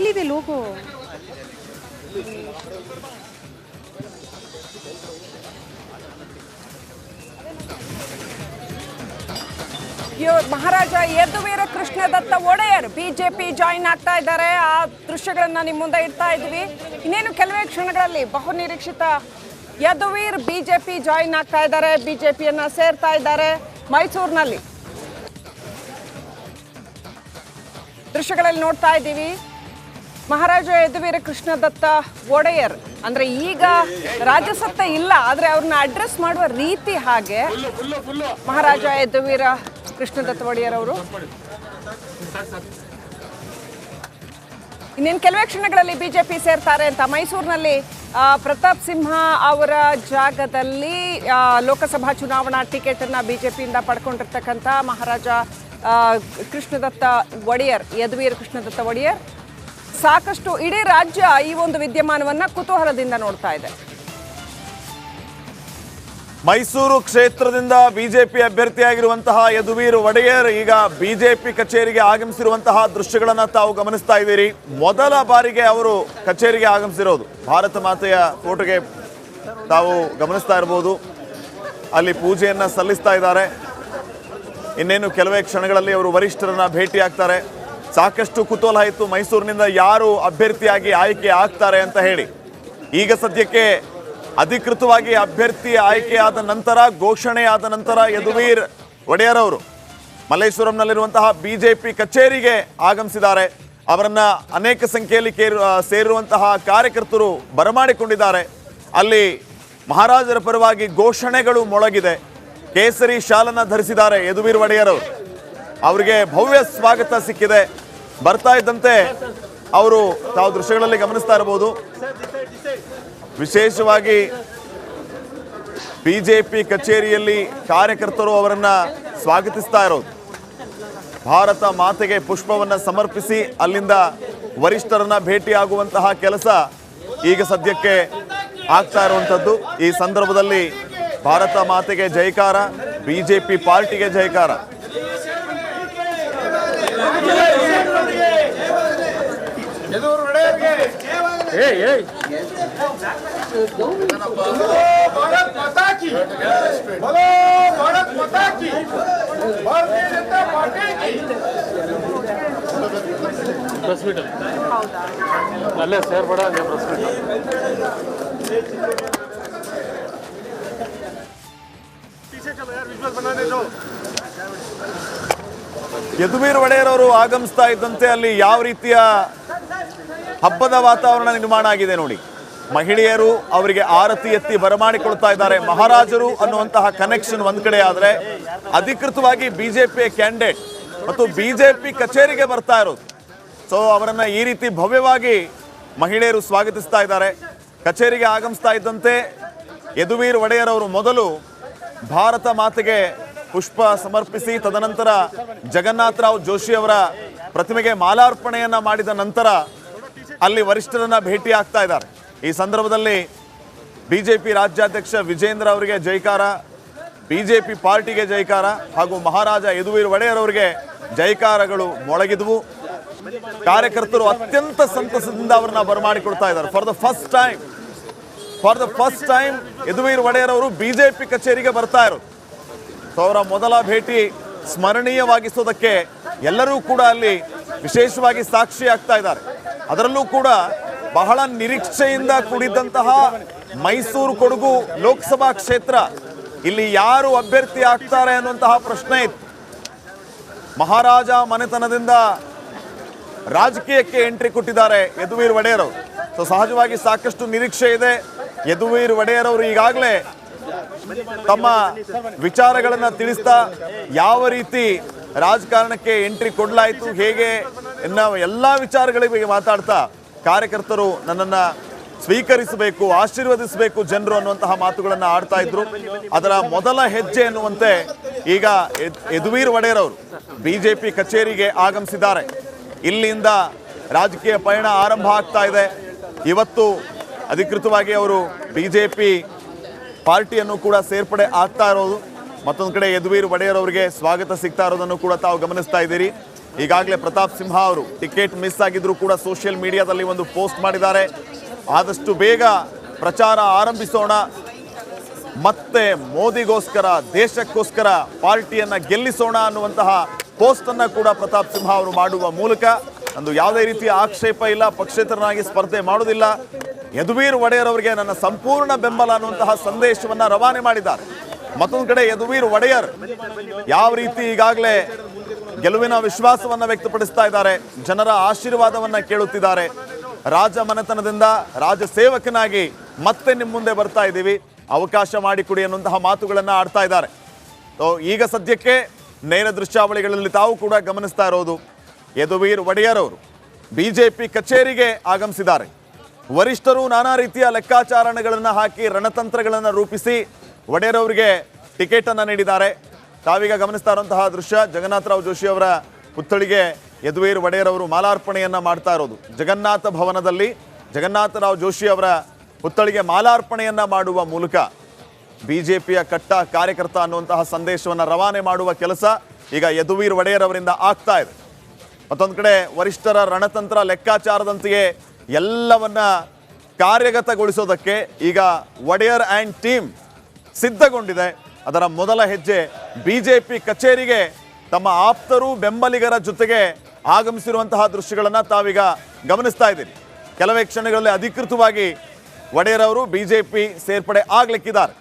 ಇಲ್ಲಿದೆ ಲೋಗೋ. ಮಹಾರಾಜ Yaduveer Krishnadatta Wadiyar BJP join ಆಗ್ತಾ ಇದ್ದಾರೆ. ಆ ದೃಶ್ಯಗಳನ್ನ ನಿಮ್ಮ ಮುಂದೆ ಇಡ್ತಾ ಇದ್ವಿ. ಇನ್ನೇನು ಕೆಲವೇ ಕ್ಷಣಗಳಲ್ಲಿ ಬಹು ನಿರೀಕ್ಷಿತ ಯದುವೀರ್ ಬಿಜೆಪಿ ಜಾಯಿನ್ ಆಗ್ತಾ ಇದ್ದಾರೆ, ಬಿಜೆಪಿಯನ್ನ ಸೇರ್ತಾ ಇದ್ದಾರೆ. ಮೈಸೂರಿನಲ್ಲಿ ದೃಶ್ಯಗಳಲ್ಲಿ ನೋಡ್ತಾ ಇದ್ದೀವಿ. ಮಹಾರಾಜ ಯದುವೀರ ಕೃಷ್ಣದತ್ತ ಒಡೆಯರ್ ಅಂದ್ರೆ ಈಗ ರಾಜಸತ್ತೆ ಇಲ್ಲ, ಆದ್ರೆ ಅವ್ರನ್ನ ಅಡ್ರೆಸ್ ಮಾಡುವ ರೀತಿ ಹಾಗೆ. ಮಹಾರಾಜ ಯದುವೀರ ಕೃಷ್ಣದತ್ತ ಒಡೆಯರ್ ಅವರು ಇನ್ನೇನು ಕೆಲವೇ ಕ್ಷಣಗಳಲ್ಲಿ ಬಿಜೆಪಿ ಸೇರ್ತಾರೆ ಅಂತ ಮೈಸೂರಿನಲ್ಲಿ ಪ್ರತಾಪ್ ಸಿಂಹ ಅವರ ಜಾಗದಲ್ಲಿ ಲೋಕಸಭಾ ಚುನಾವಣಾ ಟಿಕೆಟ್ ಅನ್ನ ಬಿಜೆಪಿಯಿಂದ ಪಡ್ಕೊಂಡಿರ್ತಕ್ಕಂಥ ಮಹಾರಾಜ ಕೃಷ್ಣದತ್ತ ಒಡೆಯರ್, ಯದುವೀರ ಕೃಷ್ಣದತ್ತ ಒಡೆಯರ್ ಸಾಕಷ್ಟು ಇಡೀ ರಾಜ್ಯ ಈ ಒಂದು ವಿದ್ಯಮಾನವನ್ನ ಕುತೂಹಲದಿಂದ ನೋಡ್ತಾ ಇದೆ. ಮೈಸೂರು ಕ್ಷೇತ್ರದಿಂದ ಬಿಜೆಪಿ ಅಭ್ಯರ್ಥಿಯಾಗಿರುವಂತಹ ಯದುವೀರ್ ಒಡೆಯರ್ ಈಗ ಬಿಜೆಪಿ ಕಚೇರಿಗೆ ಆಗಮಿಸಿರುವಂತಹ ದೃಶ್ಯಗಳನ್ನು ತಾವು ಗಮನಿಸ್ತಾ ಇದ್ದೀರಿ. ಮೊದಲ ಬಾರಿಗೆ ಅವರು ಕಚೇರಿಗೆ ಆಗಮಿಸಿರೋದು. ಭಾರತ ಮಾತೆಯ ಫೋಟೋಗೆ ತಾವು ಗಮನಿಸ್ತಾ ಇರಬಹುದು, ಅಲ್ಲಿ ಪೂಜೆಯನ್ನ ಸಲ್ಲಿಸ್ತಾ ಇದ್ದಾರೆ. ಇನ್ನೇನು ಕೆಲವೇ ಕ್ಷಣಗಳಲ್ಲಿ ಅವರು ವರಿಷ್ಠರನ್ನ ಭೇಟಿ ಆಗ್ತಾರೆ. ಸಾಕಷ್ಟು ಕುತೂಹಲ ಇತ್ತು ಮೈಸೂರಿನಿಂದ ಯಾರು ಅಭ್ಯರ್ಥಿಯಾಗಿ ಆಯ್ಕೆ ಆಗ್ತಾರೆ ಅಂತ ಹೇಳಿ. ಈಗ ಸದ್ಯಕ್ಕೆ ಅಧಿಕೃತವಾಗಿ ಅಭ್ಯರ್ಥಿ ಆಯ್ಕೆಯಾದ ನಂತರ, ಘೋಷಣೆಯಾದ ನಂತರ ಯದುವೀರ್ ಒಡೆಯರ್ ಅವರು ಮಲ್ಲೇಶ್ವರಂನಲ್ಲಿರುವಂತಹ ಬಿಜೆಪಿ ಕಚೇರಿಗೆ ಆಗಮಿಸಿದ್ದಾರೆ. ಅವರನ್ನ ಅನೇಕ ಸಂಖ್ಯೆಯಲ್ಲಿ ಸೇರಿರುವಂತಹ ಕಾರ್ಯಕರ್ತರು ಬರಮಾಡಿಕೊಂಡಿದ್ದಾರೆ. ಅಲ್ಲಿ ಮಹಾರಾಜರ ಪರವಾಗಿ ಘೋಷಣೆಗಳು ಮೊಳಗಿದೆ. ಕೇಸರಿ ಶಾಲನ್ನ ಧರಿಸಿದ್ದಾರೆ ಯದುವೀರ್ ಒಡೆಯರ್ ಅವರು. ಅವರಿಗೆ ಭವ್ಯ ಸ್ವಾಗತ ಸಿಕ್ಕಿದೆ. ಬರ್ತಾ ಇದ್ದಂತೆ ಅವರು ತಾವು ದೃಶ್ಯಗಳಲ್ಲಿ ಗಮನಿಸ್ತಾ ಇರಬಹುದು, ವಿಶೇಷವಾಗಿ ಬಿಜೆಪಿ ಕಚೇರಿಯಲ್ಲಿ ಕಾರ್ಯಕರ್ತರು ಅವರನ್ನ ಸ್ವಾಗತಿಸ್ತಾ ಇರೋದು. ಭಾರತ ಮಾತೆಗೆ ಪುಷ್ಪವನ್ನ ಸಮರ್ಪಿಸಿ ಅಲ್ಲಿಂದ ವರಿಷ್ಠರನ್ನ ಭೇಟಿಯಾಗುವಂತಹ ಕೆಲಸ ಈಗ ಸದ್ಯಕ್ಕೆ ಆಗ್ತಾ ಇರುವಂಥದ್ದು. ಈ ಸಂದರ್ಭದಲ್ಲಿ ಭಾರತ ಮಾತೆಗೆ ಜಯಕಾರ, ಬಿಜೆಪಿ ಪಾರ್ಟಿಗೆ ಜಯಕಾರ. ಅಲ್ಲೇ ಸೇರ್ಬೇಡ, ಪ್ರೆಸ್ ಮೀಟ್. ಯದುವೀರ್ ಒಡೆಯರ್ ಅವರು ಆಗಮಿಸ್ತಾ ಇದ್ದಂತೆ ಅಲ್ಲಿ ಯಾವ ರೀತಿಯ ಹಬ್ಬದ ವಾತಾವರಣ ನಿರ್ಮಾಣ ಆಗಿದೆ ನೋಡಿ. ಮಹಿಳೆಯರು ಅವರಿಗೆ ಆರತಿ ಎತ್ತಿ ಬರಮಾಡಿಕೊಳ್ತಾ ಇದ್ದಾರೆ. ಮಹಾರಾಜರು ಅನ್ನುವಂತಹ ಕನೆಕ್ಷನ್ ಒಂದ್ ಕಡೆ ಆದ್ರೆ, ಅಧಿಕೃತವಾಗಿ ಬಿಜೆಪಿ ಕ್ಯಾಂಡಿಡೇಟ್ ಮತ್ತು ಬಿಜೆಪಿ ಕಚೇರಿಗೆ ಬರ್ತಾ ಇರೋದು. ಸೊ ಅವರನ್ನ ಈ ರೀತಿ ಭವ್ಯವಾಗಿ ಮಹಿಳೆಯರು ಸ್ವಾಗತಿಸ್ತಾ ಇದ್ದಾರೆ. ಕಚೇರಿಗೆ ಆಗಮಿಸ್ತಾ ಇದ್ದಂತೆ ಯದುವೀರ್ ಒಡೆಯರ್ ಅವರು ಮೊದಲು ಭಾರತ ಮಾತೆಗೆ ಪುಷ್ಪ ಸಮರ್ಪಿಸಿ, ತದನಂತರ ಜಗನ್ನಾಥರಾವ್ ಜೋಶಿ ಅವರ ಪ್ರತಿಮೆಗೆ ಮಾಲಾರ್ಪಣೆಯನ್ನ ಮಾಡಿದ ನಂತರ ಅಲ್ಲಿ ವರಿಷ್ಠರನ್ನ ಭೇಟಿ ಆಗ್ತಾ ಇದ್ದಾರೆ. ಈ ಸಂದರ್ಭದಲ್ಲಿ ಬಿಜೆಪಿ ರಾಜ್ಯಾಧ್ಯಕ್ಷ ವಿಜೇಂದ್ರ ಅವರಿಗೆ ಜೈಕಾರ, ಬಿಜೆಪಿ ಪಾರ್ಟಿಗೆ ಜೈಕಾರ ಹಾಗೂ ಮಹಾರಾಜ ಯದುವೀರ್ ಒಡೆಯರ್ ಅವರಿಗೆ ಜೈಕಾರಗಳು ಮೊಳಗಿದ್ವು. ಕಾರ್ಯಕರ್ತರು ಅತ್ಯಂತ ಸಂತಸದಿಂದ ಅವರನ್ನ ಬರಮಾಡಿಕೊಳ್ತಾ ಇದ್ದಾರೆ. For the first time Yaduveer Wadiyar ಅವರು ಬಿಜೆಪಿ ಕಚೇರಿಗೆ ಬರ್ತಾ ಇರೋದು. ಸೊ ಅವರ ಮೊದಲ ಭೇಟಿ ಸ್ಮರಣೀಯವಾಗಿಸೋದಕ್ಕೆ ಎಲ್ಲರೂ ಕೂಡ ಅಲ್ಲಿ ವಿಶೇಷವಾಗಿ ಸಾಕ್ಷಿ ಆಗ್ತಾ ಇದ್ದಾರೆ. ಅದರಲ್ಲೂ ಕೂಡ ಬಹಳ ನಿರೀಕ್ಷೆಯಿಂದ ಕೂಡಿದ್ದಂತಹ ಮೈಸೂರು ಕೊಡಗು ಲೋಕಸಭಾ ಕ್ಷೇತ್ರ, ಇಲ್ಲಿ ಯಾರು ಅಭ್ಯರ್ಥಿ ಆಗ್ತಾರೆ ಅನ್ನುವಂತಹ ಪ್ರಶ್ನೆ ಇತ್ತು. ಮಹಾರಾಜ ಮನೆತನದಿಂದ ರಾಜಕೀಯಕ್ಕೆ ಎಂಟ್ರಿ ಕೊಟ್ಟಿದ್ದಾರೆ ಯದುವೀರ್ ಒಡೆಯರ್ ಅವರು. ಸೊ ಸಹಜವಾಗಿ ಸಾಕಷ್ಟು ನಿರೀಕ್ಷೆ ಇದೆ. ಯದುವೀರ್ ಒಡೆಯರ್ ಅವರು ಈಗಾಗಲೇ ತಮ್ಮ ವಿಚಾರಗಳನ್ನ ತಿಳಿಸ್ತಾ ಯಾವ ರೀತಿ ರಾಜಕಾರಣಕ್ಕೆ ಎಂಟ್ರಿ ಕೊಡಲಾಯಿತು, ಹೇಗೆ ಎಲ್ಲ ವಿಚಾರಗಳಿಗೆ ಮಾತಾಡ್ತಾ ಕಾರ್ಯಕರ್ತರು ನನ್ನನ್ನ ಸ್ವೀಕರಿಸಬೇಕು, ಆಶೀರ್ವದಿಸಬೇಕು ಜನರು ಅನ್ನುವಂತಹ ಮಾತುಗಳನ್ನು ಆಡ್ತಾ ಇದ್ರು. ಅದರ ಮೊದಲ ಹೆಜ್ಜೆ ಎನ್ನುವಂತೆ ಈಗ ಯದುವೀರ್ ಒಡೆಯರ್ ಅವರು ಬಿಜೆಪಿ ಕಚೇರಿಗೆ ಆಗಮಿಸಿದ್ದಾರೆ. ಇಲ್ಲಿಂದ ರಾಜಕೀಯ ಪಯಣ ಆರಂಭ ಆಗ್ತಾ ಇದೆ. ಇವತ್ತು ಅಧಿಕೃತವಾಗಿ ಅವರು ಬಿಜೆಪಿ ಪಾರ್ಟಿಯನ್ನು ಕೂಡ ಸೇರ್ಪಡೆ ಆಗ್ತಾ ಇರೋದು. ಮತ್ತೊಂದು ಕಡೆ ಯದುವೀರ್ ಒಡೆಯರ್ ಅವರಿಗೆ ಸ್ವಾಗತ ಸಿಗ್ತಾ ಇರೋದನ್ನು ಕೂಡ ತಾವು ಗಮನಿಸ್ತಾ ಇದ್ದೀರಿ. ಈಗಾಗಲೇ ಪ್ರತಾಪ್ ಸಿಂಹ ಅವರು ಟಿಕೆಟ್ ಮಿಸ್ ಆಗಿದ್ರು ಕೂಡ ಸೋಷಿಯಲ್ ಮೀಡಿಯಾದಲ್ಲಿ ಒಂದು ಪೋಸ್ಟ್ ಮಾಡಿದ್ದಾರೆ. ಆದಷ್ಟು ಬೇಗ ಪ್ರಚಾರ ಆರಂಭಿಸೋಣ, ಮತ್ತೆ ಮೋದಿಗೋಸ್ಕರ ದೇಶಕ್ಕೋಸ್ಕರ ಪಾರ್ಟಿಯನ್ನ ಗೆಲ್ಲಿಸೋಣ ಅನ್ನುವಂತಹ ಪೋಸ್ಟ್ ಅನ್ನ ಕೂಡ ಪ್ರತಾಪ್ ಸಿಂಹ ಅವರು ಮಾಡುವ ಮೂಲಕ ಒಂದು ಯಾವುದೇ ರೀತಿಯ ಆಕ್ಷೇಪ ಇಲ್ಲ, ಪಕ್ಷೇತರನಾಗಿ ಸ್ಪರ್ಧೆ ಮಾಡೋದಿಲ್ಲ, ಯದುವೀರ್ ಒಡೆಯರ್ ಅವರಿಗೆ ನನ್ನ ಸಂಪೂರ್ಣ ಬೆಂಬಲ ಅನ್ನುವಂತಹ ಸಂದೇಶವನ್ನ ರವಾನೆ ಮಾಡಿದ್ದಾರೆ. ಮತ್ತೊಂದು ಕಡೆ ಯದುವೀರ್ ಒಡೆಯರ್ ಯಾವ ರೀತಿ ಈಗಾಗಲೇ ಗೆಲುವಿನ ವಿಶ್ವಾಸವನ್ನ ವ್ಯಕ್ತಪಡಿಸ್ತಾ ಇದ್ದಾರೆ, ಜನರ ಆಶೀರ್ವಾದವನ್ನ ಕೇಳುತ್ತಿದ್ದಾರೆ. ರಾಜ ಮನೆತನದಿಂದ ರಾಜ ಸೇವಕನಾಗಿ ಮತ್ತೆ ನಿಮ್ಮ ಮುಂದೆ ಬರ್ತಾ ಇದ್ದೀವಿ, ಅವಕಾಶ ಮಾಡಿಕೊಡಿ ಅನ್ನುವಂತಹ ಮಾತುಗಳನ್ನ ಆಡ್ತಾ ಇದ್ದಾರೆ. ಈಗ ಸದ್ಯಕ್ಕೆ ನೇರ ದೃಶ್ಯಾವಳಿಗಳಲ್ಲಿ ತಾವು ಕೂಡ ಗಮನಿಸ್ತಾ ಇರೋದು ಯದುವೀರ್ ಒಡೆಯರ್ ಅವರು ಬಿಜೆಪಿ ಕಚೇರಿಗೆ ಆಗಮಿಸಿದ್ದಾರೆ. ವರಿಷ್ಠರು ನಾನಾ ರೀತಿಯ ಲೆಕ್ಕಾಚಾರಣಗಳನ್ನು ಹಾಕಿ ರಣತಂತ್ರಗಳನ್ನು ರೂಪಿಸಿ ಒಡೆಯರ್ ಅವರಿಗೆ ಟಿಕೆಟ್ ಅನ್ನು ನೀಡಿದ್ದಾರೆ. ತಾವೀಗ ಗಮನಿಸ್ತಾ ಇರುವಂತಹ ದೃಶ್ಯ ಜಗನ್ನಾಥರಾವ್ ಜೋಶಿ ಅವರ ಪುತ್ಥಳಿಗೆ ಯದುವೀರ್ ಒಡೆಯರ್ ಅವರು ಮಾಲಾರ್ಪಣೆಯನ್ನ ಮಾಡ್ತಾ ಇರೋದು. ಜಗನ್ನಾಥ ಭವನದಲ್ಲಿ ಜಗನ್ನಾಥರಾವ್ ಜೋಶಿ ಅವರ ಪುತ್ಥಳಿಗೆ ಮಾಲಾರ್ಪಣೆಯನ್ನ ಮಾಡುವ ಮೂಲಕ ಬಿಜೆಪಿಯ ಕಟ್ಟ ಕಾರ್ಯಕರ್ತ ಅನ್ನುವಂತಹ ಸಂದೇಶವನ್ನು ರವಾನೆ ಮಾಡುವ ಕೆಲಸ ಈಗ ಯದುವೀರ್ ಒಡೆಯರ್ ಅವರಿಂದ ಆಗ್ತಾ ಇದೆ. ಮತ್ತೊಂದು ಕಡೆ ವರಿಷ್ಠರ ರಣತಂತ್ರ ಲೆಕ್ಕಾಚಾರದಂತೆಯೇ ಎಲ್ಲವನ್ನ ಕಾರ್ಯಗತಗೊಳಿಸೋದಕ್ಕೆ ಈಗ ಒಡೆಯರ್ ಆ್ಯಂಡ್ ಟೀಮ್ ಸಿದ್ಧಗೊಂಡಿದೆ. ಅದರ ಮೊದಲ ಹೆಜ್ಜೆ ಬಿಜೆಪಿ ಕಚೇರಿಗೆ ತಮ್ಮ ಆಪ್ತರು ಬೆಂಬಲಿಗರ ಜೊತೆಗೆ ಆಗಮಿಸಿರುವಂತಹ ದೃಶ್ಯಗಳನ್ನು ತಾವೀಗ ಗಮನಿಸ್ತಾ ಇದ್ದೀರಿ. ಕೆಲವೇ ಕ್ಷಣಗಳಲ್ಲಿ ಅಧಿಕೃತವಾಗಿ ಒಡೆಯರ್ ಅವರು ಬಿಜೆಪಿ ಸೇರ್ಪಡೆ ಆಗ್ಲಿಕ್ಕಿದ್ದಾರೆ.